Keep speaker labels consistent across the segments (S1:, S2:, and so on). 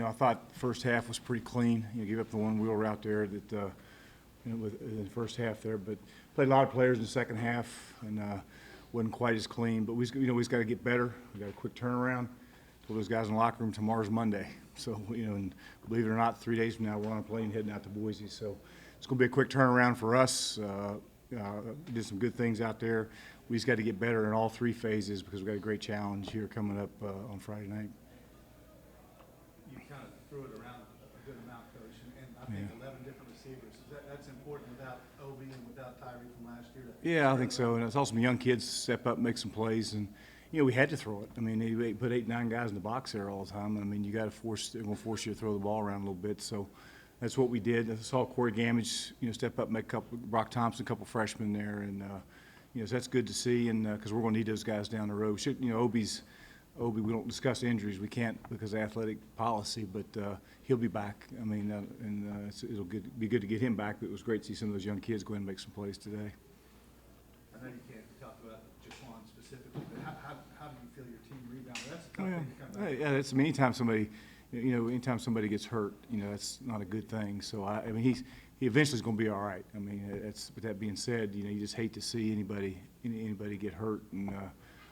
S1: I thought the first half was pretty clean. Give up the one wheel route there that in the first half there, but played a lot of players in the second half and wasn't quite as clean. But we've got to get better. We got a quick turnaround. Told those guys in the locker room tomorrow's Monday. So and believe it or not, 3 days from now we're on a plane heading out to Boise. So it's going to be a quick turnaround for us. Did some good things out there. We just got to get better in all three phases because we've got a great challenge here coming up on Friday night.
S2: You kind of threw it around a good amount, Coach, and I think 11 different receivers. That's important without Obi and without Tyree from last year.
S1: Yeah, I think so. And it's also some young kids step up, make some plays, and we had to throw it. I mean, they put 8, 9 guys in the box there all the time. I mean, you got to they're going to force you to throw the ball around a little bit. So that's what we did. I saw Corey Gamage, step up, make a couple. Brock Thompson, a couple freshmen there, and so that's good to see. And because we're going to need those guys down the road. Obi, we don't discuss injuries. We can't because of athletic policy, but he'll be back. I mean, it'll be good to get him back. But it was great to see some of those young kids go ahead and make some plays today.
S2: I know you can't talk about Jaquan specifically, but how do you feel your team rebounded? That's a tough thing to come back.
S1: Yeah, that's anytime somebody gets hurt, that's not a good thing. So I mean, he eventually is going to be all right. I mean, with that being said, you just hate to see anybody get hurt, and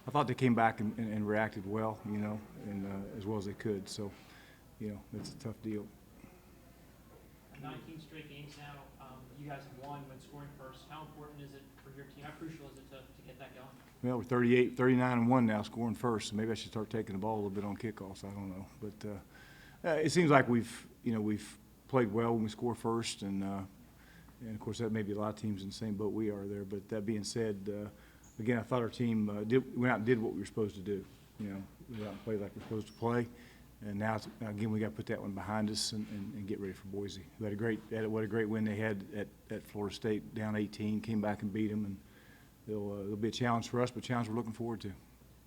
S1: I thought they came back and reacted well, and as well as they could. So, that's a tough deal.
S3: 19 straight games now. You guys have won when scoring first. How important is it for your team? How crucial is it to get that going?
S1: Well, we're 39-1 now, scoring first. So maybe I should start taking the ball a little bit on kickoffs. I don't know, but it seems like we've played well when we score first, and of course that may be a lot of teams in the same boat we are there. But that being said, again, I thought our team went out and did what we were supposed to do. We went out and played like we're supposed to play, and now again we got to put that one behind us and get ready for Boise. What a great win they had at Florida State, down 18, came back and beat them, and it'll be a challenge for us, but a challenge we're looking forward to.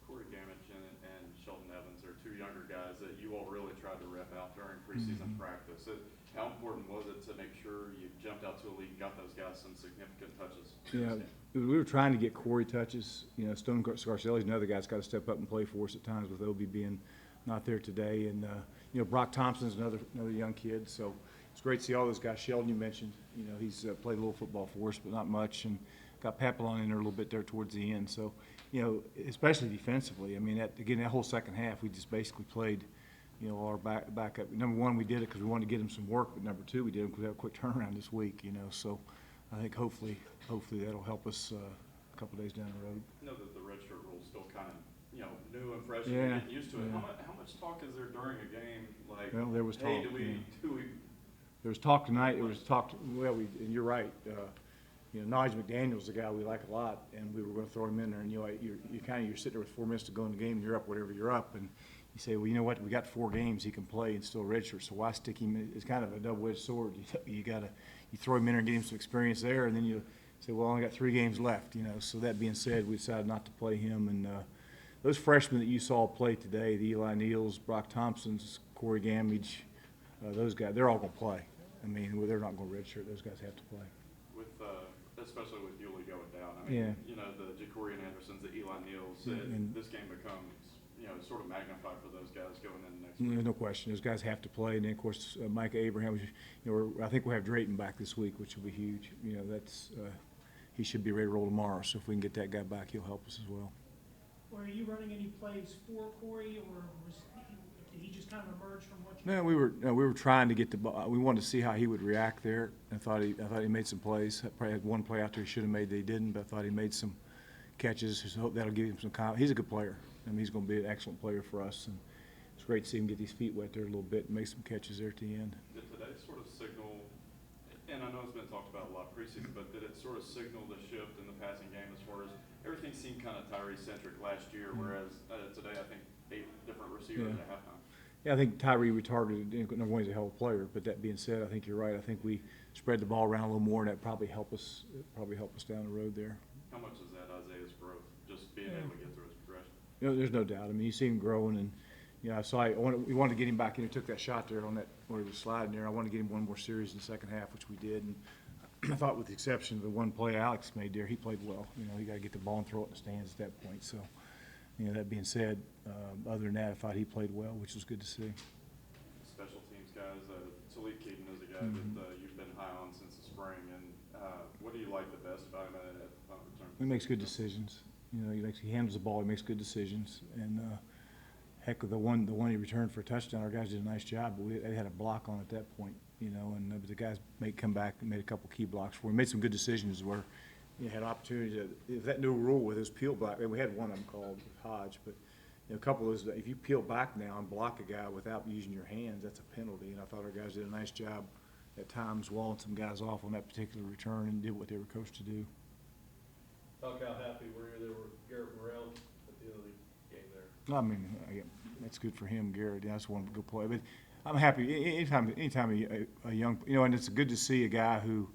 S4: Corey Gamage and Sheldon Evans are two younger guys that you all really tried to rep out during preseason practice. How important was it to make sure you jumped out to a league and got those guys some significant touches?
S1: Yeah, we were trying to get Corey touches. Stone Scarcelli's another guy's got to step up and play for us at times with Obi being not there today. And, Brock Thompson's another young kid. So it's great to see all those guys. Sheldon, you mentioned, he's played a little football for us, but not much. And got Papillon in there a little bit there towards the end. So, especially defensively. I mean, that whole second half, we just basically played – our backup. Number one, we did it because we wanted to get him some work, but number two, we did it because we had a quick turnaround this week. So I think hopefully that'll help us a couple of days down the road.
S4: I know that the redshirt rule is still kind of new and fresh.
S1: Yeah,
S4: and getting used to it.
S1: Yeah.
S4: How much talk is there during a game? Like,
S1: Well, there was talk.
S4: hey, do we?
S1: There was talk tonight. There was talk. And you're right. Nige McDaniel's the guy we like a lot, and we were going to throw him in there. And you're sitting there with 4 minutes to go in the game, and you're up whatever you're up, and you say, well, you know what? We got 4 games he can play and still redshirt, so why stick him in? It's kind of a double-edged sword. You throw him in there and get him some experience there, and then you say, well, I only got 3 games left. So that being said, we decided not to play him, and those freshmen that you saw play today, the Eli Neals, Brock Thompsons, Corey Gamage, those guys, they're all going to play. I mean, they're not going to redshirt. Those guys have to play.
S4: Especially with Yulee going down. I mean, the Jacorian Andersons, the Eli Neals, this game becomes, sort of magnified for those guys going into next week.
S1: There's no question. Those guys have to play. And then, of course, Micah Abraham, I think we'll have Drayton back this week, which will be huge. He should be ready to roll tomorrow. So if we can get that guy back, he'll help us as well.
S5: Were you running any plays for Corey, or did he just kind of emerge from what you?
S1: No, we were trying to get the ball. We wanted to see how he would react there. I thought he made some plays. I probably had one play out there he should have made that he didn't, but I thought he made some catches. So that'll give him some confidence. He's a good player. I mean, he's going to be an excellent player for us, and it's great to see him get his feet wet there a little bit and make some catches there at the end.
S4: Did today sort of signal, and I know it's been talked about a lot preseason, but did it sort of signal the shift in the passing game as far as everything seemed kind of Tyree-centric last year, whereas today I think 8 different receivers at halftime?
S1: Yeah, I think Tyree retargeted. Number one, he's a hell of a player, but that being said, I think you're right. I think we spread the ball around a little more, and that probably help us down the road there.
S4: How much is that Isaiah's growth, just being able to get through his progression?
S1: There's no doubt. I mean, you see him growing, and we wanted to get him back in. He took that shot there on that where he was sliding there. I wanted to get him one more series in the second half, which we did. And I thought, with the exception of the one play Alex made there, he played well. You got to get the ball and throw it in the stands at that point. So, that being said, other than that, I thought he played well, which was good to see.
S4: Especially guys. Talik Keaton is a guy that you've been high on since the spring, and what do you like the best about him at punt return?
S1: He makes good decisions. You know, he handles the ball, he makes good decisions, and heck, the one he returned for a touchdown, our guys did a nice job, but they had a block on at that point, you know, and the guys come back and made a couple key blocks for him. Made some good decisions where you had opportunity to, if that new rule with his peel back, and we had one of them called Hodge, but you know, a couple of those, if you peel back now and block a guy without using your hands, that's a penalty, and I thought our guys did a nice job at times walling some guys off on that particular return and did what they were coached to do.
S6: Talk how happy were you there with Garrett Morrell at the end of the game there?
S1: I mean, that's good for him, Garrett. I just want him to go play. But I'm happy anytime a young, you know, and it's good to see a guy who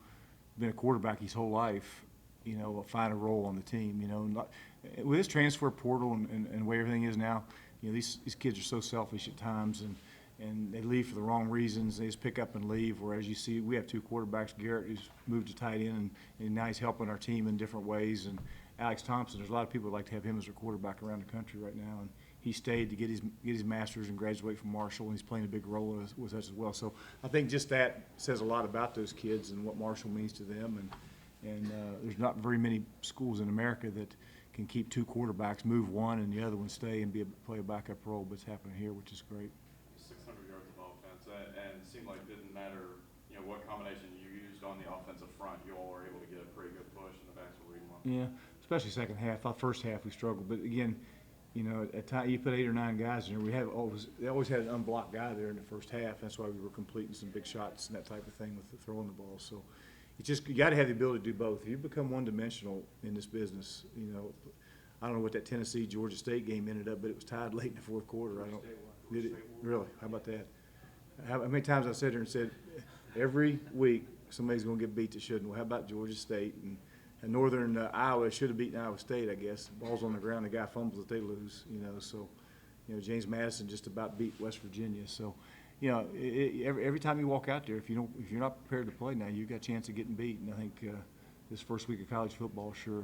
S1: been a quarterback his whole life, you know, find a role on the team. You know, with this transfer portal and the way everything is now, you know, these kids are so selfish at times, and they leave for the wrong reasons. They just pick up and leave. Whereas you see, we have two quarterbacks. Garrett, who's moved to tight end, and now he's helping our team in different ways. And Alex Thompson, there's a lot of people that like to have him as their quarterback around the country right now. And he stayed to get his master's and graduate from Marshall, and he's playing a big role with us as well. So I think just that says a lot about those kids and what Marshall means to them. And there's not very many schools in America that can keep two quarterbacks, move one, and the other one stay and play a backup role. But it's happening here, which is great.
S4: 600 yards of offense, and it seemed like it didn't matter, you know, what combination you used on the offensive front. You all were able to get a pretty good push, and the backs were reading well.
S1: Yeah, especially second half. I thought first half we struggled, but again, you know, at times you put 8 or 9 guys in there. They always had an unblocked guy there in the first half. That's why we were completing some big shots and that type of thing with throwing the ball. So it's just, you got to have the ability to do both. If you become one-dimensional in this business, you know, I don't know what that Tennessee-Georgia State game ended up, but it was tied late in the fourth quarter. Did it really? How about that? How many times I sat there and said, every week somebody's going to get beat that shouldn't. Well, how about Georgia State and Northern Iowa should have beaten Iowa State, I guess. Ball's on the ground, the guy fumbles it, they lose. You know, so you know James Madison just about beat West Virginia. So you know, every time you walk out there, if you're not prepared to play now, you got a chance of getting beat. And I think this first week of college football sure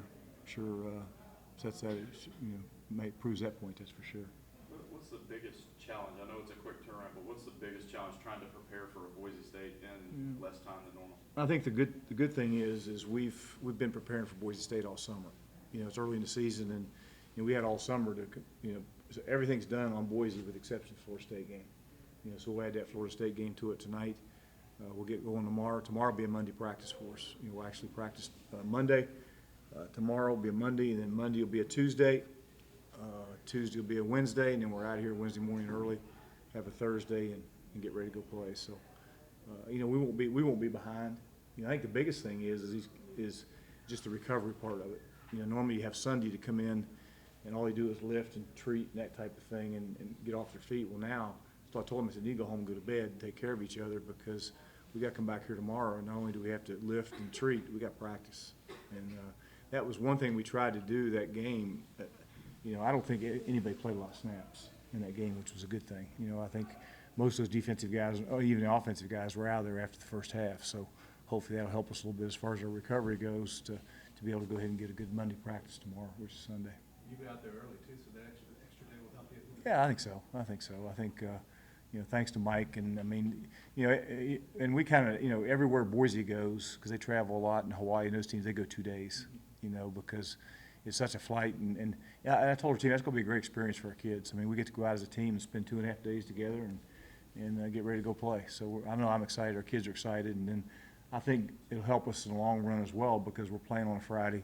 S1: sets that, you know, proves that point. That's for sure.
S4: What's the biggest challenge? I know it's a quick turnaround, but what's the biggest challenge trying to prepare for Boise State in less time than normal?
S1: I think the good thing is we've been preparing for Boise State all summer. You know, it's early in the season, and you know, we had all summer to, you know, so everything's done on Boise with the exception of the Florida State game. You know, so we'll add that Florida State game to it tonight. We'll get going tomorrow. Tomorrow will be a Monday practice for us. You know, we'll actually practice Monday. Tomorrow will be a Monday, and then Monday will be a Tuesday. Tuesday will be a Wednesday, and then we're out here Wednesday morning early, have a Thursday, and get ready to go play. So, you know, we won't be behind. You know, I think the biggest thing is just the recovery part of it. You know, normally you have Sunday to come in, and all they do is lift and treat and that type of thing, and get off their feet. Well, now, so I told them, I said, you need to go home and go to bed and take care of each other, because we got to come back here tomorrow, and not only do we have to lift and treat, we got practice. And that was one thing we tried to do that game. You know, I don't think anybody played a lot of snaps in that game, which was a good thing. You know, I think most of those defensive guys, or even the offensive guys, were out there after the first half. So hopefully that'll help us a little bit as far as our recovery goes to be able to go ahead and get a good Monday practice tomorrow, which is Sunday.
S2: You got out there early too, so that extra day will help you.
S1: Yeah, I think so. I think, you know, thanks to Mike, and I mean, you know, and we kind of, you know, everywhere Boise goes, because they travel a lot in Hawaii, and those teams, they go 2 days, you know, because it's such a flight. And I told our team that's going to be a great experience for our kids. I mean, we get to go out as a team and spend 2.5 days together and get ready to go play. So I know I'm excited. Our kids are excited, and then I think it'll help us in the long run as well, because we're playing on a Friday.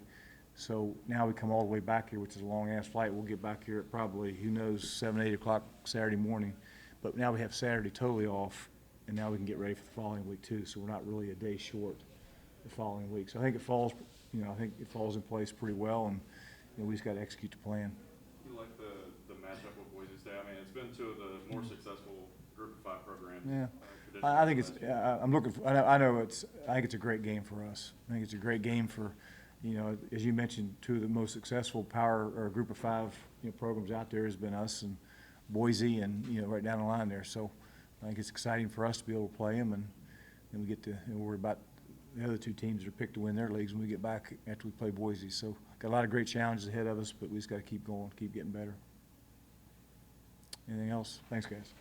S1: So now we come all the way back here, which is a long-ass flight. We'll get back here at probably, who knows, 7, 8 o'clock Saturday morning. But now we have Saturday totally off, and now we can get ready for the following week too. So we're not really a day short the following week. So I think it falls in place pretty well, and you know, we just got to execute the plan.
S4: You like the matchup with Boise State? I mean, it's been 2 of the more successful Group of 5 programs.
S1: Yeah.
S4: Traditionally
S1: I think it's.
S4: last year.
S1: I'm looking. I think it's a great game for us. I think it's a great game for, you know, as you mentioned, 2 of the most successful power or Group of 5, you know, programs out there has been us and Boise, and you know, right down the line there. So I think it's exciting for us to be able to play them, and we get to worry about the other 2 teams that are picked to win their leagues when we get back after we play Boise. So got a lot of great challenges ahead of us, but we just got to keep going, keep getting better. Anything else? Thanks, guys.